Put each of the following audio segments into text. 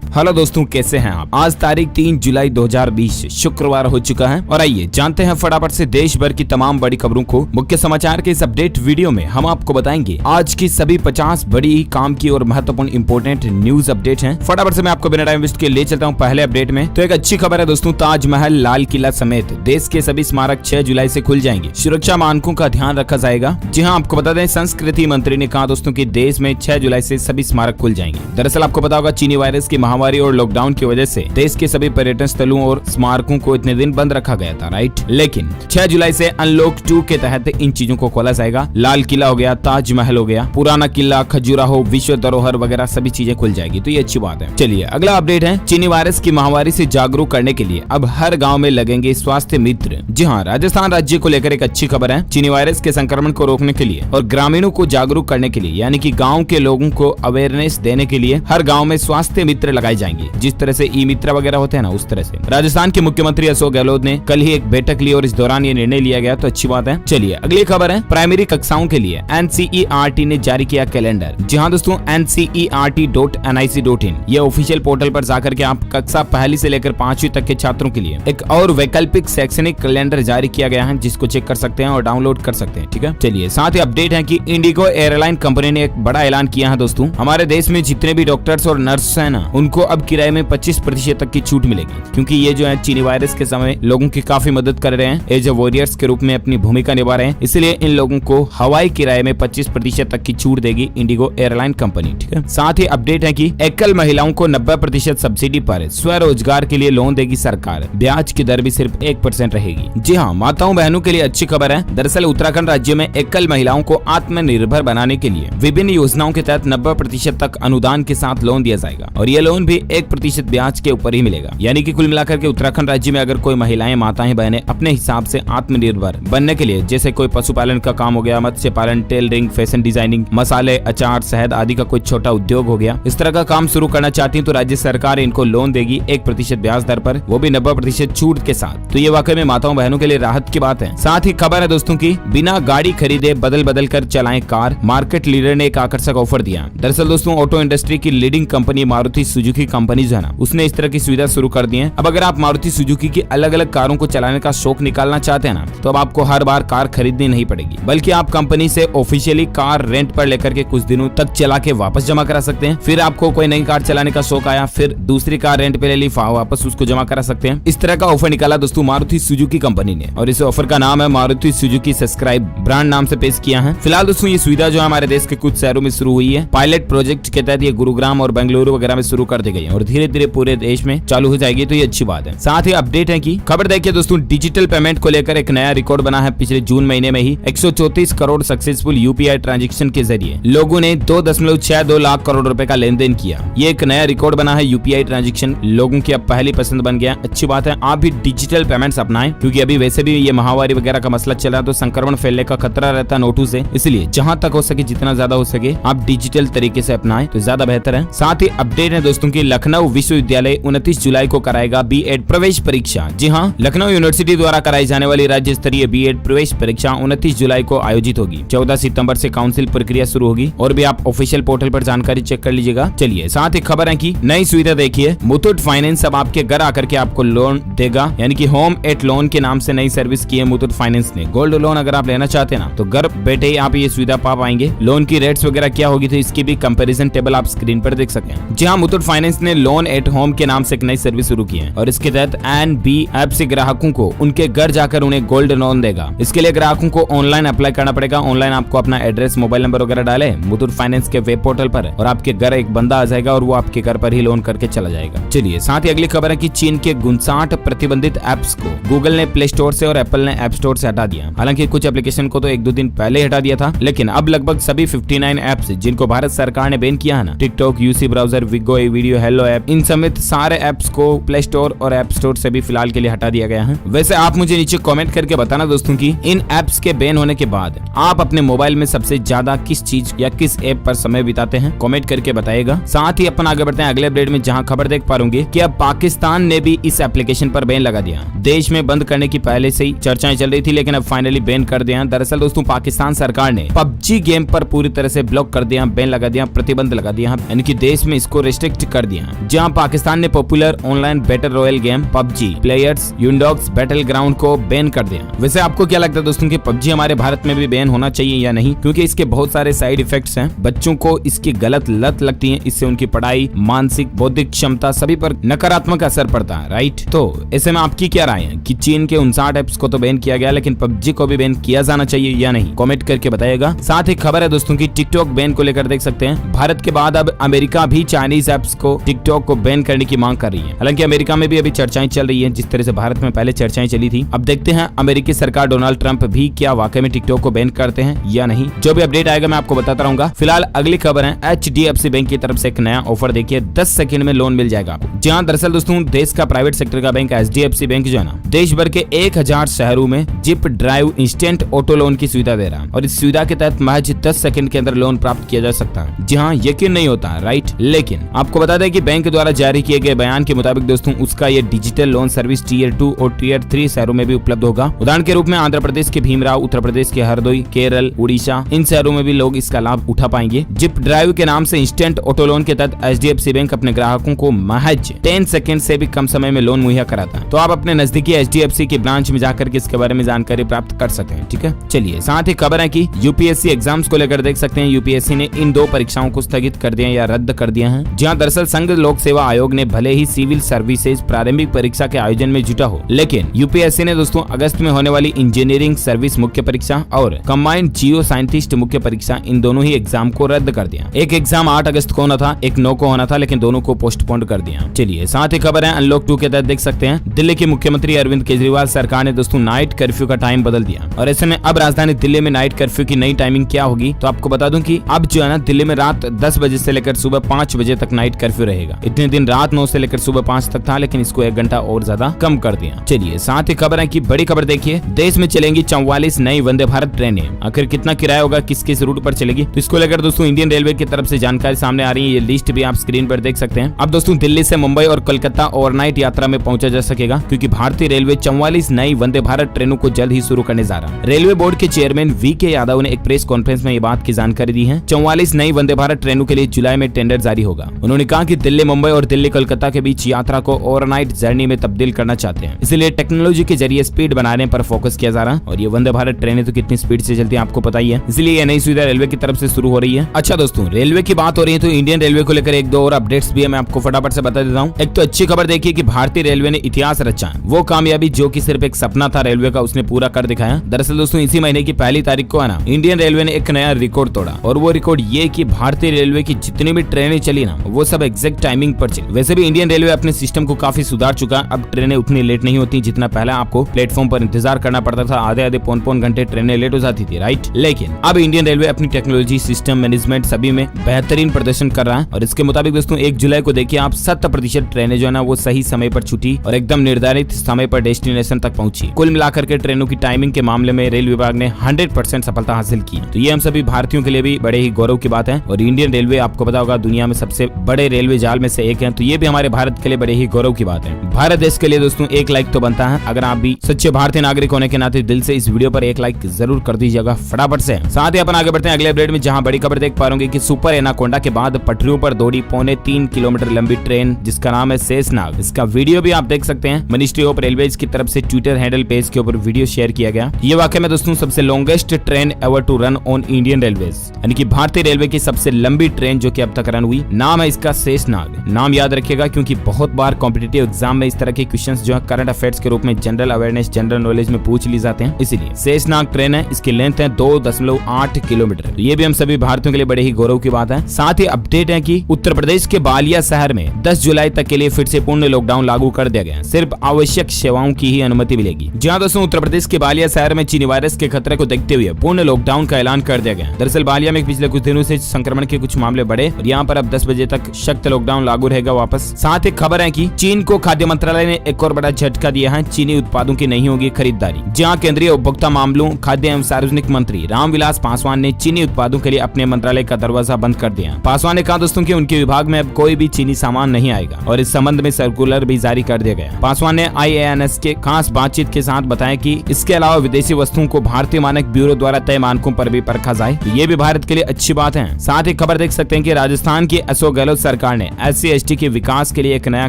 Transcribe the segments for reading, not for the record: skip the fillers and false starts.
Hello दोस्तों, कैसे हैं आप। आज तारीख 3 जुलाई 2020 शुक्रवार हो चुका है और आइए जानते हैं फटाफट से देश भर की तमाम बड़ी खबरों को। मुख्य समाचार के इस अपडेट वीडियो में हम आपको बताएंगे आज की सभी 50 बड़ी काम की और महत्वपूर्ण इंपोर्टेंट न्यूज अपडेट हैं। फटाफट से मैं आपको बिना टाइम वेस्ट के ले चलता हूं पहले अपडेट में। तो एक अच्छी खबर है दोस्तों, ताजमहल, लाल किला समेत देश के सभी स्मारक 6 जुलाई से खुल जाएंगे। सुरक्षा मानकों का ध्यान रखा जाएगा। जी हाँ, आपको बता दें संस्कृति मंत्री ने कहा दोस्तों की देश में 6 जुलाई से सभी स्मारक खुल जाएंगे। दरअसल आपको पता होगा चीनी वायरस की महामारी और लॉकडाउन की वजह से देश के सभी पर्यटन स्थलों और स्मारकों को इतने दिन बंद रखा गया था, राइट। लेकिन 6 जुलाई से अनलॉक 2 के तहत इन चीजों को खोला जाएगा। लाल किला हो गया, ताजमहल हो गया, पुराना किला, खजुराहो, विश्व धरोहर वगैरह सभी चीजें खुल जाएगी। तो ये अच्छी बात है। चलिए अगला अपडेट है, चीनी वायरस की महामारी से जागरूक करने के लिए अब हर गाँव में लगेंगे स्वास्थ्य मित्र। जी हाँ, राजस्थान राज्य को लेकर एक अच्छी खबर है। चीनी वायरस के संक्रमण को रोकने के लिए और ग्रामीणों को जागरूक करने के लिए, यानी कि गाँव के लोगों को अवेयरनेस देने के लिए हर गाँव में स्वास्थ्य मित्र लगाए जाएंगे। जिस तरह से ई मित्र वगैरह होते हैं ना, उस तरह से राजस्थान के मुख्यमंत्री अशोक गहलोत ने कल ही एक बैठक ली और इस दौरान ये निर्णय लिया गया। तो अच्छी बात है। चलिए अगली खबर है, प्राइमरी कक्षाओं के लिए NCERT ने जारी किया कैलेंडर। जी हाँ दोस्तों, NCERT.nic.in ये ऑफिशियल पोर्टल पर जाकर के आप कक्षा पहली से लेकर 5वीं तक के छात्रों के लिए एक और वैकल्पिक शैक्षणिक कैलेंडर जारी किया गया है, जिसको चेक कर सकते हैं और डाउनलोड कर सकते हैं। ठीक है, चलिए साथ ही अपडेट है कि इंडिगो एयरलाइन कंपनी ने एक बड़ा ऐलान किया है दोस्तों। हमारे देश में जितने भी डॉक्टर्स और नर्स है ना, उनको अब किराए में 25% तक की छूट मिलेगी, क्योंकि ये जो है चीनी वायरस के समय लोगों की काफी मदद कर रहे हैं, एज ए वॉरियर्स के रूप में अपनी भूमिका निभा रहे हैं। इसलिए इन लोगों को हवाई किराए में 25% तक की छूट देगी इंडिगो एयरलाइन कंपनी। ठीक है, साथ ही अपडेट है कि एकल महिलाओं को 90% सब्सिडी पर स्वरोजगार के लिए लोन देगी सरकार। ब्याज की दर भी सिर्फ 1% रहेगी। जी हाँ, माताओं बहनों के लिए अच्छी खबर है। दरअसल उत्तराखंड राज्य में एकल महिलाओं को आत्मनिर्भर बनाने के लिए विभिन्न योजनाओं के तहत 90% तक अनुदान के साथ लोन दिया जाएगा और ये लोन भी 1% ब्याज के ऊपर ही मिलेगा। यानी कि कुल मिलाकर के उत्तराखंड राज्य में अगर कोई महिलाएं, माताएं, बहनें अपने हिसाब से आत्मनिर्भर बनने के लिए, जैसे कोई पशुपालन का काम हो गया, मत्स्य पालन, टेलरिंग, फैशन डिजाइनिंग, मसाले, अचार, शहद आदि का कोई छोटा उद्योग हो गया, इस तरह का काम शुरू करना चाहती है तो राज्य सरकार इनको लोन देगी 1% ब्याज दर पर, वो भी 90% छूट के साथ। तो ये वाकई में माताओं बहनों के लिए राहत की बात है। साथ ही खबर है दोस्तों की बिना गाड़ी खरीदे बदल बदल कर चलाएं कार। मार्केट लीडर ने एक आकर्षक ऑफर दिया। दरअसल दोस्तों ऑटो इंडस्ट्री की leading company Maruti Suzuki company जो है ना, उसने इस तरह की सुविधा शुरू कर दी है। अब अगर आप मारुति सुजुकी की अलग अलग कारों को चलाने का शौक निकालना चाहते हैं ना, तो अब आपको हर बार कार खरीदनी नहीं पड़ेगी, बल्कि आप कंपनी से ऑफिशियली कार रेंट पर लेकर के कुछ दिनों तक चला के वापस जमा करा सकते हैं। फिर आपको कोई नई कार चलाने का शौक आया, फिर दूसरी कार रेंट पे ले ली, वापस उसको जमा करा सकते हैं। इस तरह का ऑफर निकाला दोस्तों मारुति सुजुकी कंपनी ने और इस ऑफर का नाम है मारुति सुजुकी सब्सक्राइब, ब्रांड नाम से पेश किया है। फिलहाल दोस्तों ये सुविधा जो है हमारे देश के कुछ शहरों में शुरू हुई है। पायलट प्रोजेक्ट के तहत ये गुरुग्राम और बेंगलुरु वगैरह में शुरू कर दी गई है और धीरे धीरे पूरे देश में चालू हो जाएगी। तो ये अच्छी बात है। साथ ही अपडेट है कि खबर देखिए दोस्तों, डिजिटल पेमेंट को लेकर एक नया रिकॉर्ड बना है। पिछले जून महीने में ही 134 करोड़ सक्सेसफुल UPI ट्रांजैक्शन के जरिए लोगों ने 2.62 लाख करोड़ रुपए का लेन देन किया। ये एक नया रिकॉर्ड बना है। UPI ट्रांजैक्शन लोगों की अब पहली पसंद बन गया। अच्छी बात है, आप भी डिजिटल पेमेंट्स अपनाएं, क्योंकि अभी वैसे भी ये महामारी वगैरह का मसला चल रहा है, तो संक्रमण फैलने का खतरा रहता है नोटों से। इसलिए जहां तक हो सके, जितना ज्यादा हो सके, आप डिजिटल तरीके से अपनाएं तो ज्यादा बेहतर है। साथ ही अपडेट है दोस्तों की लखनऊ विश्वविद्यालय 29 जुलाई को कराएगा B.Ed प्रवेश परीक्षा। जी हाँ, लखनऊ यूनिवर्सिटी द्वारा कराई जाने वाली राज्य स्तरीय B.Ed प्रवेश परीक्षा 29 जुलाई को आयोजित होगी। 14 सितंबर से काउंसिल प्रक्रिया शुरू होगी और भी आप ऑफिशियल पोर्टल पर जानकारी चेक कर लीजिएगा। चलिए साथ ही खबर है कि नई सुविधा देखिए, मुथूट फाइनेंस अब आपके घर आकर के आपको लोन देगा, यानी कि होम एट लोन के नाम से नई सर्विस की है मुथूट फाइनेंस ने। गोल्ड लोन अगर आप लेना चाहते हैं ना, तो घर बैठे ही आप ये सुविधा पा पाएंगे। लोन की रेट्स वगैरह क्या होगी, तो इसकी भी कंपैरिजन टेबल आप स्क्रीन पर देख सकते हैं। जी हाँ, मुथूट फाइनेंस ने लोन एट होम के नाम से एक नई सर्विस शुरू की है और इसके तहत NB ऐप से ग्राहकों को उनके घर जाकर उन्हें गोल्ड लोन देगा। इसके लिए ग्राहकों को ऑनलाइन अप्लाई करना पड़ेगा। ऑनलाइन आपको अपना एड्रेस, मोबाइल नंबर वगैरह डाले मुथूट फाइनेंस के वेब पोर्टल पर और आपके घर एक बंदा आ जाएगा और वो आपके घर पर ही लोन करके चला जाएगा। चलिए साथ ही अगली खबर है कि चीन के 59 प्रतिबंधित ऐप्स को गूगल ने प्ले स्टोर से और एप्पल ने ऐप स्टोर से हटा दिया। हालांकि कुछ एप्लीकेशन को तो 1-2 दिन पहले हटा दिया था, लेकिन अब लगभग सभी 59 ऐप्स जिनको भारत सरकार ने बैन किया है ना, TikTok, UC browser, Vigo, video, Helo app, इन समेत सारे ऐप्स को प्ले स्टोर और ऐप स्टोर से भी फिलहाल के लिए हटा दिया गया है। वैसे आप मुझे नीचे कमेंट करके बताना दोस्तों कि इन ऐप्स के बैन होने के बाद आप अपने मोबाइल में सबसे ज्यादा किस चीज या किस ऐप पर समय बिताते हैं, कमेंट करके बताइएगा। साथ ही अपन आगे बढ़ते हैं अगले अपडेट में, जहां खबर देख पाओगे कि अब पाकिस्तान ने भी इस एप्लीकेशन पर बैन लगा दिया। देश में बंद करने की पहले से ही चर्चाएं चल रही थी, लेकिन अब फाइनली बैन कर दिया। दरअसल दोस्तों पाकिस्तान सरकार ने PUBG गेम पर पूरी तरह से ब्लॉक कर दिया, बैन लगा दिया, प्रतिबंध लगा दिया, यानी कि देश में इसको रिस्ट्रिक्ट कर दिया। जहां पाकिस्तान ने popular online battle royale game PUBG players unknown's battle ground को बैन कर दिया। वैसे आपको क्या लगता है दोस्तों कि पबजी हमारे भारत में भी बैन होना चाहिए या नहीं, क्योंकि इसके बहुत सारे साइड इफेक्ट्स हैं। बच्चों को इसकी गलत लत लगती है, इससे उनकी पढ़ाई, मानसिक, बौद्धिक क्षमता सभी पर नकारात्मक असर पड़ता है, राइट। तो ऐसे में आपकी क्या राय है कि चीन के 59 ऐप्स को तो बैन किया गया, लेकिन पबजी को भी बैन किया जाना चाहिए या नहीं, कमेंट करके बताइएगा। साथ ही खबर है दोस्तों की टिकटॉक बैन को लेकर देख सकते हैं, भारत के बाद अब अमेरिका भी चाइनीज ऐप्स को टिकटॉक को बैन करने की मांग कर रही है। हालांकि अमेरिका में भी अभी चर्चाएं चल रही है, जिस तरह से भारत में पहले चर्चाएं चली थी। अब देखते हैं अमेरिकी सरकार डोनाल्ड ट्रंप भी क्या वाकई में टिकटॉक को बैन करते हैं या नहीं। जो भी अपडेट आएगा मैं आपको बताता रहूंगा। फिलहाल अगली खबर है HDFC बैंक की तरफ से एक नया ऑफर, देखिए 10 सेकंड में लोन मिल जाएगा आपको। जहां दरअसल दोस्तों देश का प्राइवेट सेक्टर का बैंक HDFC बैंक जो है ना, देश भर के 1000 शहरों में zip drive instant auto loan की सुविधा दे रहा है और इस सुविधा के तहत महज 10 सेकंड के अंदर लोन प्राप्त किया जा सकता है। जी हाँ, यकीन नहीं होता है, राइट। लेकिन आपको बता दें कि बैंक द्वारा जारी किए गए बयान के मुताबिक दोस्तों उसका ये डिजिटल लोन सर्विस Tier 2 और Tier 3 शहरों में भी उपलब्ध होगा। उदाहरण के रूप में आंध्र प्रदेश के भीमराव, उत्तर प्रदेश के हरदोई, केरल, उड़ीसा, इन शहरों में भी लोग इसका लाभ उठा पाएंगे। जिप ड्राइव के नाम से इंस्टेंट ऑटो लोन के तहत HDFC बैंक अपने ग्राहकों को महज 10 सेकंड से भी कम समय में लोन मुहैया कराता है। तो आप अपने नजदीकी HDFC की ब्रांच में जाकर के इसके बारे में जानकारी प्राप्त कर सकते हैं, ठीक है। चलिए साथ ही खबर है कि UPSC एग्जाम्स को लेकर देख सकते हैं UPSC ने इन 2 परीक्षाओं को स्थगित कर दिया या रद्द कर दिया है। जहां दरअसल संघ लोक सेवा आयोग ने भले ही सिविल सर्विसेज प्रारंभिक परीक्षा के आयोजन में जुटा हो, लेकिन UPSC ने दोस्तों अगस्त में होने वाली इंजीनियरिंग सर्विस मुख्य परीक्षा और कंबाइंड जियो साइंटिस्ट मुख्य परीक्षा, इन दोनों ही एग्जाम को रद्द कर दिया। एक एग्जाम 8 अगस्त को होना था, एक 9 को होना था, लेकिन दोनों को पोस्टपोन कर दिया। चलिए साथ ही खबर है अनलॉक 2 के तहत देख सकते हैं दिल्ली के मुख्यमंत्री अरविंद केजरीवाल सरकार ने दोस्तों नाइट कर्फ्यू का टाइम बदल दिया और ऐसे में अब राजधानी दिल्ली में नाइट कर्फ्यू की नई टाइमिंग क्या होगी, तो आपको बता दूं कि अब जो है ना दिल्ली में रात 10 बजे से लेकर सुबह 5 बजे तक नाइट कर्फ्यू रहेगा। इतने दिन रात 9 से लेकर सुबह 5 तक था, लेकिन इसको 1 घंटा और ज्यादा कम कर दिया। चलिए साथ ही खबर है कि बड़ी खबर देखिए, देश में चलेंगी 44 नई वंदे भारत ट्रेनें। आखिर कितना किराया होगा, किस किस रूट पर चलेगी, तो इसको लेकर दोस्तों इंडियन रेलवे की तरफ से जानकारी सामने आ रही है। ये लिस्ट भी आप स्क्रीन पर देख सकते हैं। अब दोस्तों दिल्ली से मुंबई और कोलकाता ओवरनाइट यात्रा में पहुंचा जा सकेगा, क्योंकि भारतीय रेलवे 44 नई वंदे भारत ट्रेनों को जल्द ही शुरू करने जा रहा है। रेलवे बोर्ड के चेयरमैन VK यादव ने एक प्रेस कॉन्फ्रेंस में ये बात की जानकारी दी है। 44 नई वंदे भारत ट्रेनों के लिए जुलाई में टेंडर जारी होगा। उन्होंने कहा कि दिल्ली मुंबई और दिल्ली कोलकाता के बीच यात्रा को ओवरनाइट जर्नी में तब्दील करना चाहते हैं, इसलिए टेक्नोलॉजी के जरिए स्पीड बनाने पर फोकस किया जा रहा है। और ये वंदे भारत ट्रेनें तो कितनी स्पीड से चलती है आपको पता ही है, इसलिए ये नई सुविधा रेलवे की तरफ से शुरू हो रही है। अच्छा दोस्तों, रेलवे की बात हो रही है तो इंडियन रेलवे को लेकर 1-2 और अपडेट्स भी है, मैं आपको फटाफट से बता देता हूँ। एक तो अच्छी खबर देखिए कि भारतीय रेलवे ने इतिहास रचा, वो कामयाबी जो कि सिर्फ एक सपना था रेलवे का, उसने पूरा कर दिखाया। दरअसल दोस्तों इसी महीने की 1 तारीख को है ना, इंडियन रेलवे ने एक नया रिकॉर्ड तोड़ा और वो रिकॉर्ड ये कि भारतीय रेलवे की जितनी भी ट्रेनें चली ना, वो सब एग्जैक्ट टाइमिंग पर चली। वैसे भी इंडियन रेलवे अपने सिस्टम को काफी सुधार चुका, अब ट्रेनें उतनी लेट नहीं होती जितना पहले आपको प्लेटफॉर्म पर इंतजार करना पड़ता था, आधे पौन घंटे ट्रेनें लेट हो जाती थी, राइट। लेकिन अब इंडियन रेलवे अपनी टेक्नोलॉजी, सिस्टम मैनेजमेंट सभी में बेहतरीन प्रदर्शन कर रहा है और इसके मुताबिक दोस्तों 1 जुलाई को देखिए आप 70% ट्रेनें जो है ना वो सही समय पर छूटी और एकदम निर्धारित समय पर डेस्टिनेशन तक पहुंची। कुल मिलाकर के ट्रेनों की टाइमिंग के मामले में रेल विभाग ने 100% सफलता हासिल की। तो ये हम सभी भारतीयों के लिए भी बड़े ही गौरव की बात है और इंडियन रेलवे आपको पता होगा दुनिया में सबसे बड़े रेलवे जाल में से एक है, तो ये भी हमारे भारत के लिए बड़े ही गौरव की बात है। भारत देश के लिए दोस्तों 1 लाइक तो बनता है। अगर आप भी सच्चे भारतीय नागरिक होने के नाते दिल से इस वीडियो पर 1 लाइक जरूर कर दीजिएगा फटाफट से। साथ ही अपन आगे बढ़ते हैं अगले अपडेट में, जहां बड़ी खबर देख पा रहे कि सुपर एनाकोंडा के बाद पटरियों पर दौड़ी 3.25 किलोमीटर लंबी ट्रेन जिसका नाम है शेषनाग। इसका वीडियो भी आप देख सकते हैं। मिनिस्ट्री ऑफ रेलवेज की तरफ से ट्विटर हैंडल पेज के ऊपर वीडियो शेयर किया गया। ये वाकई में दोस्तों सबसे longest train ever to run on Indian Railways, यानी कि भारतीय रेलवे की सबसे लंबी ट्रेन जो कि अब तक रन हुई। नाम है इसका शेषनाग। नाम याद रखिएगा क्योंकि बहुत बार कॉम्पिटिटिव एग्जाम में इस तरह के क्वेश्चंस जो है करंट अफेयर्स के रूप में जनरल अवेयरनेस, जनरल नॉलेज में पूछ ली जाते हैं, इसलिए शेषनाग ट्रेन है। इसकी लेंथ है 2.8 किलोमीटर। ये भी हम सभी भारतीयों के लिए बड़े ही गौरव की बात है। साथ ही अपडेट है कि उत्तर प्रदेश के बालिया शहर में 10 जुलाई तक के लिए फिर से पूर्ण लॉकडाउन लागू कर दिया गया। सिर्फ आवश्यक सेवाओं की ही अनुमति मिलेगी। जहां दोस्तों उत्तर प्रदेश के बालिया शहर में चीनी वायरस के खतरे को देखते हुए पूर्ण लॉकडाउन का ऐलान कर दिया गया। दरअसल बालिया में पिछले कुछ दिनों से संक्रमण के कुछ मामले बढ़े और यहाँ पर अब 10 बजे तक सख्त लॉकडाउन लागू रहेगा वापस। साथ ही खबर है कि चीन को खाद्य मंत्रालय ने एक और बड़ा झटका दिया है। चीनी उत्पादों की नहीं होगी खरीदारी। जहां केंद्रीय उपभोक्ता मामलों, खाद्य एवं सार्वजनिक मंत्री रामविलास पासवान ने चीनी उत्पादों के लिए अपने मंत्रालय का दरवाजा बंद कर दिया। पासवान ने कहा दोस्तों कि उनके विभाग में अब कोई भी चीनी सामान नहीं आएगा और इस संबंध में सर्कुलर भी जारी कर दिया गया। पासवान ने IANS के खास बातचीत के साथ बताया कि इसके अलावा विदेशी वस्तुओं को भारतीय मानक ब्यूरो द्वारा तय मानकों पर भी परखा जाए। ये भी भारत के लिए अच्छी बात है। साथ ही खबर देख सकते हैं कि राजस्थान की अशोक गहलोत सरकार सरकार ने SC/ST के विकास के लिए एक नया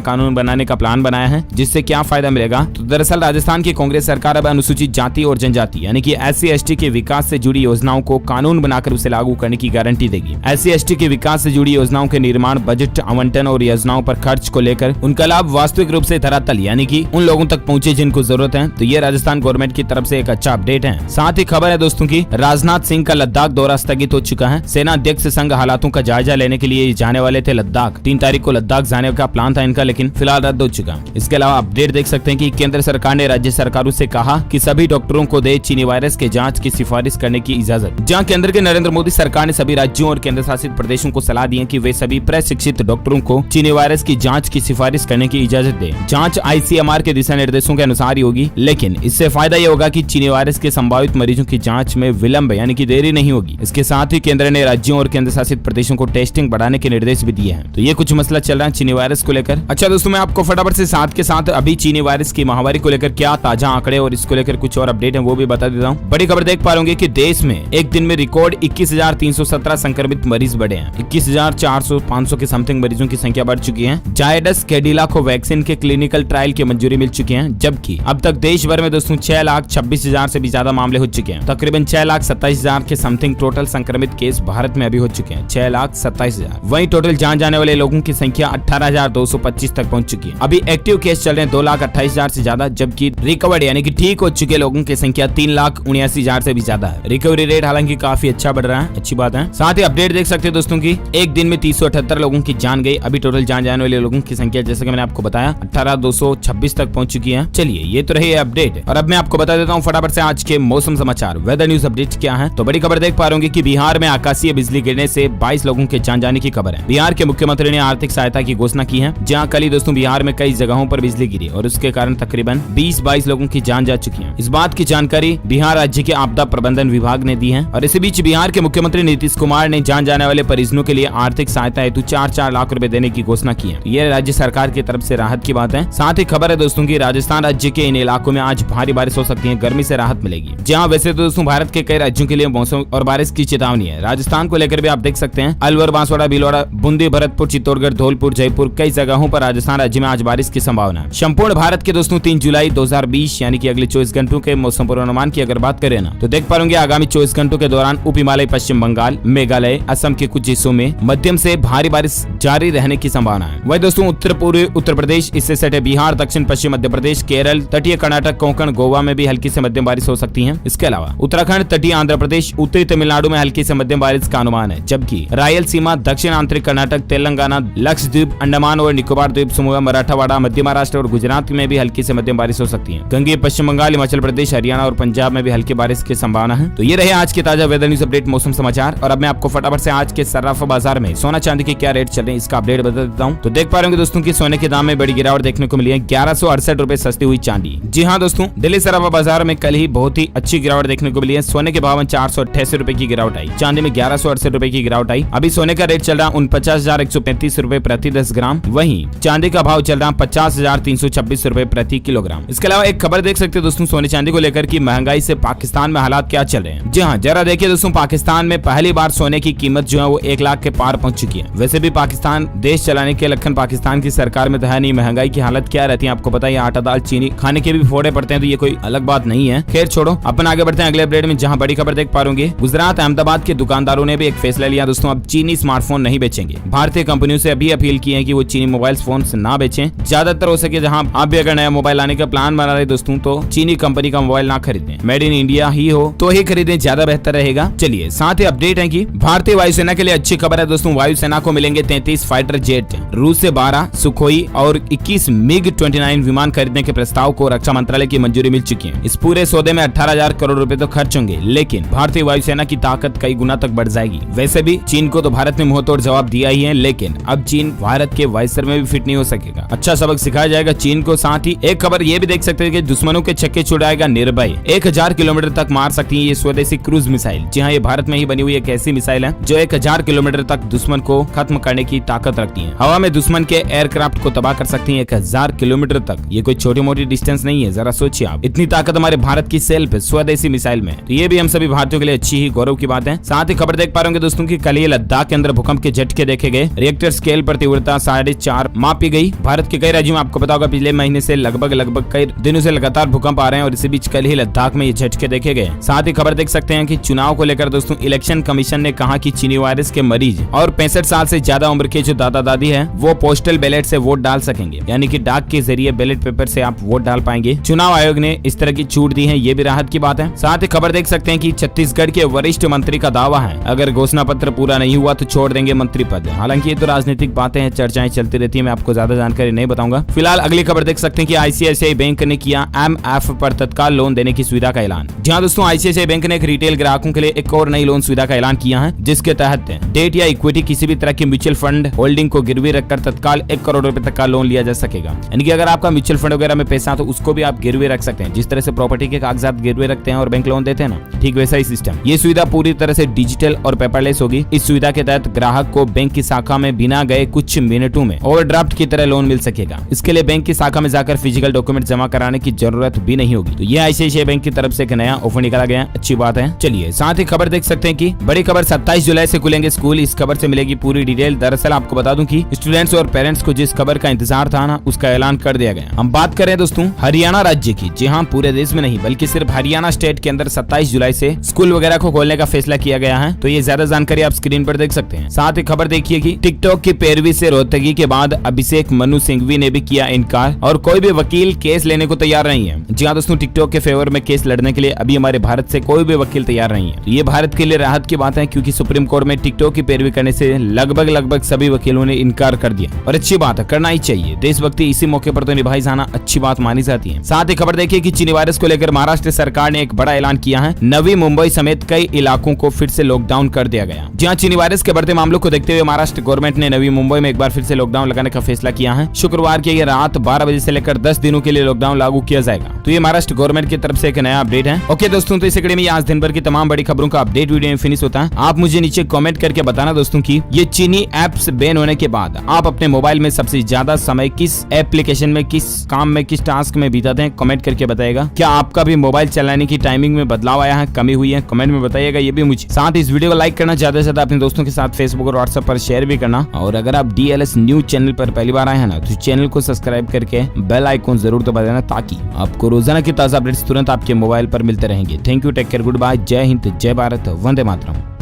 कानून बनाने का प्लान बनाया है। जिससे क्या फायदा मिलेगा? तो दरअसल राजस्थान की कांग्रेस सरकार अब अनुसूचित जाति और जनजाति यानी कि SC/ST के विकास से जुड़ी योजनाओं को कानून बनाकर उसे लागू करने की गारंटी देगी। SC/ST के विकास से जुड़ी योजनाओं के निर्माण, बजट आवंटन और योजनाओं पर खर्च को लेकर उनका लाभ वास्तविक रूप से धरातल यानी कि उन लोगों तक पहुंचे जिनको जरूरत है। तो ये राजस्थान गवर्नमेंट की तरफ से एक अच्छा अपडेट है। साथ ही खबर है दोस्तों की राजनाथ सिंह का लद्दाख दौरा स्थगित हो चुका है। सेना अध्यक्ष संघ हालातों का जायजा लेने के लिए जाने वाले थे लद्दाख। 3 तारीख को लद्दाख जाने का प्लान था इनका, लेकिन फिलहाल रद्द हो चुका। इसके अलावा अपडेट देख सकते हैं कि केंद्र सरकार ने राज्य सरकारों से कहा कि सभी डॉक्टरों को दे चीनी वायरस के जांच की सिफारिश करने की इजाजत। जहां केंद्र के नरेंद्र मोदी सरकार ने सभी राज्यों और केंद्र शासित प्रदेशों को सलाह दी है कि वे सभी प्रशिक्षित डॉक्टरों को चीनी वायरस की जांच की सिफारिश करने की इजाजत दे। जांच ICMR के दिशा निर्देशों के अनुसार ही होगी, लेकिन इससे फायदा ये होगा कि चीनी वायरस के संभावित मरीजों की जांच में विलंब यानी कि देरी नहीं होगी। इसके साथ ही केंद्र ने राज्यों और केंद्र शासित प्रदेशों को टेस्टिंग बढ़ाने के निर्देश भी दिए हैं। तो ये कुछ मसला चल रहा है चीनी वायरस को लेकर। अच्छा दोस्तों, मैं आपको फटाफट से साथ के साथ अभी चीनी वायरस की महामारी को लेकर क्या ताजा आंकड़े और इसको लेकर कुछ और अपडेट है वो भी बता देता हूँ। बड़ी खबर देख पा रहे कि देश में एक दिन में रिकॉर्ड 21,317 संक्रमित मरीज बढ़े हैं। 21,400-500 के समथिंग मरीजों की संख्या बढ़ चुकी है। जायडस कैडिला को वैक्सीन के क्लिनिकल ट्रायल की मंजूरी मिल चुकी है, जबकि अब तक देश भर में दोस्तों 6,26,000 से भी ज्यादा मामले हो चुके हैं। तकरीबन 6,27,000 के समथिंग टोटल संक्रमित केस भारत में अभी हो चुके हैं। 6,27,000। वहीं टोटल जान जाने वाले लोगों की संख्या 18,225 तक पहुंच चुकी है। अभी एक्टिव केस चल रहे हैं 2,28,000 से ज्यादा, जबकि रिकवर्ड यानी कि ठीक हो चुके लोगों की संख्या 3,79,000 से भी ज्यादा है। रिकवरी रेट हालांकि काफी अच्छा बढ़ रहा है, अच्छी बात है। साथ ही अपडेट देख सकते हैं दोस्तों की एक दिन में 378 लोगों की जान गई। अभी टोटल जान जाने वाले लोगों की संख्या जैसे कि मैंने आपको बताया 18,226 तक पहुंच चुकी है। चलिए ये तो रही अपडेट, और अब मैं आपको बता देता हूँ फटाफट से आज के मौसम समाचार वेदर न्यूज अपडेट क्या है। तो बड़ी खबर देख पा रहे होंगे कि बिहार में आकाशीय बिजली गिरने से 22 लोगों के जान जाने की खबर है। बिहार के मुख्यमंत्री ने आर्थिक सहायता की घोषणा की है, जहां कल ही दोस्तों बिहार में कई जगहों पर बिजली गिरी और उसके कारण तकरीबन 20-22 लोगों की जान जा चुकी है। इस बात की जानकारी बिहार राज्य के आपदा प्रबंधन विभाग ने दी है। और इसी बीच बिहार के मुख्यमंत्री नीतीश कुमार ने जान जाने वाले परिजनों के लिए आर्थिक सहायता हेतु 4-4 लाख रुपए देने की घोषणा की है। ये राज्य सरकार की तरफ से राहत की बात है। साथ ही खबर है दोस्तों की राजस्थान राज्य के इन इलाकों में आज भारी बारिश हो सकती है, गर्मी से राहत मिलेगी। जहाँ वैसे तो दोस्तों भारत के कई राज्यों के लिए मौसम और बारिश की चेतावनी है, राजस्थान को लेकर भी आप देख सकते हैं। अलवर, बांसवाड़ा, भीलवाड़ा, बूंदी, भरतपुर, चित्तौड़गढ़, धौलपुर, जयपुर, कई जगहों पर राजस्थान राज्य में आज बारिश की संभावना है। संपूर्ण भारत के दोस्तों 3 जुलाई 2020 यानी कि अगले 24 घंटों के मौसम पूर्वानुमान की अगर बात करें ना, तो देख पाएंगे आगामी 24 घंटों के दौरान उप हिमालय, पश्चिम बंगाल, मेघालय, असम के कुछ हिस्सों में मध्यम से भारी बारिश जारी रहने की संभावना है। वही दोस्तों उत्तर पूर्वी उत्तर प्रदेश, इससे सटे बिहार, दक्षिण पश्चिम मध्य प्रदेश, केरल, तटीय कर्नाटक, कोंकण, गोवा में भी हल्की से मध्यम बारिश हो सकती है। इसके अलावा उत्तराखंड, तटीय आंध्र प्रदेश, उत्तरी तमिलनाडु में हल्की से मध्यम बारिश का अनुमान है, जबकि रायलसीमा, दक्षिण आंतरिक कर्नाटक, तेलंगाना, लक्षद्वीप, अंडमान और निकोबार द्वीप समूह, मराठवाड़ा, मध्य महाराष्ट्र और गुजरात में भी हल्की से मध्यम बारिश हो सकती है। गंगे, पश्चिम बंगाल, हिमाचल प्रदेश, हरियाणा और पंजाब में भी हल्की बारिश की संभावना है। तो ये रहे आज के ताजा वेदर न्यूज अपडेट मौसम समाचार। और अब मैं आपको फटाफट से आज के सर्राफा बाजार में सोना चांदी के क्या रेट चल रहे हैं इसका अपडेट बता देता हूँ। तो देख पा रहे होंगे दोस्तों की सोने के दाम में बड़ी गिरावट देखने को मिली है। 1168 रुपए सस्ती हुई चांदी। जी हाँ दोस्तों, दिल्ली सराफा बाजार में कल ही बहुत ही अच्छी गिरावट देखने को मिली है। सोने के भाव में 488 रुपए की गिरावट आई, चांदी में 1168 रुपए की गिरावट आई। अभी सोने का रेट चल रहा है 49,135 रुपए प्रति 10 ग्राम। वहीं चांदी का भाव चल रहा है 50,326 रुपए प्रति किलोग्राम। इसके अलावा एक खबर देख सकते हैं दोस्तों सोने चांदी को लेकर कि महंगाई से पाकिस्तान में हालात क्या चल रहे हैं। जी हाँ, जरा देखिए दोस्तों, पाकिस्तान में पहली बार सोने की कीमत जो है वो 1 लाख के पार पहुंच चुकी है। वैसे भी पाकिस्तान देश चलाने के लखन पाकिस्तान की सरकार में तो है नहीं। महंगाई की हालत क्या रहती है आपको पता है, आटा दाल चीनी खाने के भी फोड़े पड़ते हैं, तो ये कोई अलग बात नहीं है। खैर छोड़ो, अपन आगे बढ़ते हैं अगले अपडेट में, जहां बड़ी खबर देख पा रहे होंगे गुजरात अहमदाबाद के दुकानदारों ने भी एक फैसला लिया दोस्तों, अब चीनी स्मार्टफोन नहीं बेचेंगे। भारतीय कंपनियों से अभी अपील की है कि वो चीनी मोबाइल फोन ना बेचें। ज्यादातर हो सके जहां आप भी अगर नया मोबाइल लाने का प्लान बना रहे दोस्तों, तो चीनी कंपनी का मोबाइल ना खरीदें, मेड इन इंडिया ही हो तो ही खरीदें, ज्यादा बेहतर रहेगा। चलिए साथ ही अपडेट है कि भारतीय वायुसेना के लिए अच्छी खबर है दोस्तों, वायुसेना को मिलेंगे 33 फाइटर जेट। रूस से 12 सुखोई और 21 MiG-29 विमान खरीदने के प्रस्ताव को रक्षा मंत्रालय की मंजूरी मिल चुकी है। इस पूरे सौदे में 18,000 करोड़ रुपए तो खर्च होंगे, लेकिन भारतीय वायुसेना की ताकत कई गुना तक बढ़ जाएगी। वैसे भी चीन को तो भारत ने मुंहतोड़ जवाब दिया ही है, लेकिन अब चीन भारत के वायुसेना में भी फिट नहीं हो सकेगा। अच्छा सबक सिखाया जाएगा चीन को। साथ ही एक खबर ये भी देख सकते हैं कि दुश्मनों के छक्के छुड़ाएगा निर्भय। 1000 किलोमीटर तक मार सकती है ये स्वदेशी क्रूज मिसाइल। जी हाँ, ये भारत में ही बनी हुई एक ऐसी मिसाइल है जो 1000 किलोमीटर तक दुश्मन को खत्म करने की ताकत रखती है। हवा में दुश्मन के एयरक्राफ्ट को तबाह कर सकती है 1000 किलोमीटर तक। ये कोई छोटी मोटी डिस्टेंस नहीं है, जरा सोचिए आप, इतनी ताकत हमारे भारत की सेल्फ स्वदेशी मिसाइल में। तो ये भी हम सभी भारतीयों के लिए अच्छी ही गौरव की बात है। साथ ही खबर देख पा रहे होंगे दोस्तों की कल ये लद्दाख के अंदर भूकंप के झटके देखे गए। रिएक्टर स्केल पर तीव्रता 4.5 मापी गई। भारत के कई राज्यों में आपको पता होगा पिछले महीने से लगभग कई दिनों से लगातार भूकंप आ रहे हैं और इसी बीच कल ही लद्दाख में ये झटके देखे गए। साथ ही खबर देख सकते हैं कि चुनाव को लेकर दोस्तों इलेक्शन कमीशन ने कहा कि चीनी वायरस के मरीज और 65 साल से ज्यादा उम्र के जो दादा दादी है वो पोस्टल बैलेट से वोट डाल सकेंगे, यानी कि डाक के जरिए बैलेट पेपर से आप वोट डाल पाएंगे। चुनाव आयोग ने इस तरह की छूट दी है, ये भी राहत की बात है। साथ ही खबर देख सकते हैं कि छत्तीसगढ़ के वरिष्ठ मंत्री का दावा है अगर घोषणा पत्र पूरा नहीं हुआ तो छोड़ देंगे मंत्री पद। हालांकि ये तो राजनीतिक बातें हैं, चर्चाएं चलती रहती है, मैं आपको ज्यादा जानकारी नहीं बताऊंगा। फिलहाल अगली खबर देख सकते हैं कि आईसीआईसीआई बैंक ने किया एमएफ पर तत्काल लोन देने की सुविधा का ऐलान। जहां दोस्तों आईसीआईसीआई बैंक ने एक रिटेल ग्राहकों के लिए एक और नई लोन सुविधा का ऐलान किया है, जिसके तहत डेट या इक्विटी किसी भी तरह की म्यूचुअल फंड होल्डिंग को गिरवी रखकर तत्काल 1 करोड़ रुपए तक का लोन लिया जा सकेगा। यानी कि अगर आपका म्यूचुअल फंड वगैरह में पैसा तो उसको भी आप गिरवी रख सकते हैं। जिस तरह से प्रॉपर्टी के कागजात गिरवी रखते हैं और बैंक लोन देते हैं ना, ठीक वैसा ही सिस्टम। ये सुविधा पूरी तरह से डिजिटल और पेपरलेस होगी। इस सुविधा के तहत ग्राहक को बैंक की शाखा में बिना गए कुछ मिनटों में ओवरड्राफ्ट की तरह लोन मिल सकेगा। इसके लिए बैंक की शाखा में जाकर फिजिकल डॉक्यूमेंट जमा कराने की जरूरत भी नहीं होगी। तो ये आईसीआईसीआई बैंक की तरफ से एक नया ऑफर निकाला गया, अच्छी बात है। चलिए साथ ही खबर देख सकते हैं कि बड़ी खबर 27 जुलाई से खुलेंगे स्कूल। इस खबर से मिलेगी पूरी डिटेल। दरअसल आपको बता दूं कि स्टूडेंट्स और पेरेंट्स को जिस खबर का इंतजार था ना, उसका ऐलान कर दिया गया। हम बात करें दोस्तों हरियाणा राज्य की, जी हाँ, पूरे देश में नहीं बल्कि सिर्फ हरियाणा स्टेट के अंदर 27 जुलाई से स्कूल वगैरह को खोलने का फैसला किया गया है। तो ये ज्यादा जानकारी आप स्क्रीन पर देख सकते हैं। साथ ही खबर देखिए कि टिकटॉक की पैरवी से रोहतगी के बाद अभिषेक मनु सिंघवी ने भी किया इनकार और कोई भी वकील केस लेने को तैयार नहीं है। जी हाँ दोस्तों, टिकटॉक के फेवर में केस लड़ने के लिए अभी हमारे भारत से कोई भी वकील तैयार नहीं है। तो ये भारत के लिए राहत की बात है, क्योंकि सुप्रीम कोर्ट में टिकटॉक की पैरवी करने से लगभग सभी वकीलों ने इनकार कर दिया और अच्छी बात है, करना ही चाहिए। देशभक्ति इसी मौके पर तो निभाई जाना अच्छी बात मानी जाती है। साथ ही खबर देखिए कि चीनी वायरस को लेकर महाराष्ट्र सरकार ने एक बड़ा ऐलान किया है। नवी मुंबई समेत कई इलाकों को फिर से लॉकडाउन कर दिया गया। जहां चीनी वायरस के बढ़ते मामलों को देखते हुए महाराष्ट्र गवर्नमेंट ने नवी मुंबई में एक बार फिर से लॉकडाउन लगाने का फैसला किया है। शुक्रवार की रात 12 बजे से लेकर 10 दिनों के लिए लॉकडाउन लागू किया जाएगा। तो ये महाराष्ट्र गवर्नमेंट की तरफ से एक नया अपडेट है। ओके दोस्तों, तो इस कड़ी में आज दिन भर की तमाम बड़ी खबरों का अपडेट वीडियो में फिनिश होता है। आप मुझे नीचे कमेंट करके बताना दोस्तों कि ये चीनी एप्स बैन होने के बाद आप अपने मोबाइल में सबसे ज्यादा समय किस एप्लीकेशन में, किस काम में, किस टास्क में बिताते हैं, कमेंट करके बताइएगा। क्या आपका भी मोबाइल चलाने की टाइमिंग में बदलाव आया है, कमी हुई है, कमेंट में बताइएगा ये भी मुझे। साथ इस वीडियो को लाइक करना, ज्यादा से ज्यादा अपने दोस्तों के साथ फेसबुक और व्हाट्सएप पर शेयर भी करना। और अगर आप DLS न्यूज चैनल पर पहली बार आए हैं ना, तो चैनल को सब्सक्राइब करके बेल आइकॉन जरूर दबा देना, ताकि आपको रोजाना की ताजा अपडेट्स तुरंत आपके मोबाइल पर मिलते रहेंगे। Thank you, take care, goodbye, जय हिंद, जय भारत, वंदे मातरम।